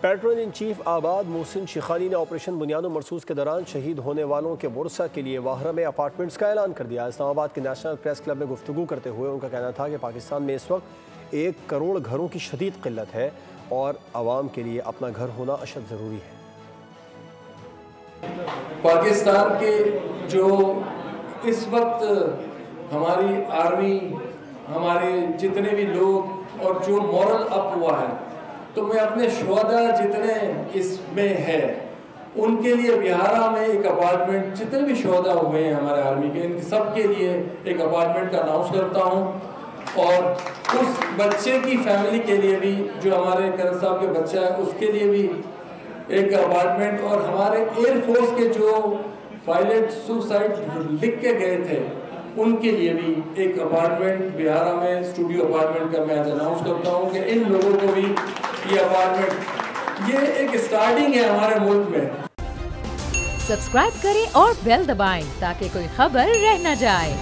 Pattern in chief آباد محسن شیخانی نے operation بنیاد و مرصوص کے دوران شہید ہونے والوں کے ورثہ کے لیے واہرہ میں اپارٹمنٹس کا اعلان کر دیا۔ اسلام آباد کے نیشنل پریس کلب میں گفتگو کرتے ہوئے ان کا کہنا تھا کہ پاکستان میں اس وقت 1 کروڑ گھروں کی شدید قلت ہے اور عوام کے لیے اپنا گھر ہونا اشد ضروری ہے۔ پاکستان کے جو اس وقت ہماری آرمی، ہمارے جتنے بھی لوگ اور جو مورل اپ ہوا ہے، تو میں اپنے شہداء جتنے اس میں ہے ان کے لیے بہارا میں ایک اپارٹمنٹ، جتنے بھی شہداء ہوئے ہیں ہمارے آرمی کے، ان سب کے لیے ایک اپارٹمنٹ کا اناؤنس کرتا ہوں۔ اور اس بچے کی فیملی کے لیے بھی، جو ہمارے کرن صاحب کے بچہ ہے، اس کے لیے بھی ایک اپارٹمنٹ، اور ہمارے ایئر فورس کے جو پائلٹ سوسائڈ لکھ کے گئے تھے ان کے لیے بھی ایک اپارٹمنٹ بہارا میں اسٹوڈیو اپارٹمنٹ کا میں اناؤنس کرتا ہوں کہ ان لوگوں کو بھی یہ اپارٹمنٹ، یہ ایک سٹارٹنگ ہے ہمارے ملک میں۔ سبسکرائب کریں اور بیل دبائیں تاکہ کوئی خبر رہ نہ جائے۔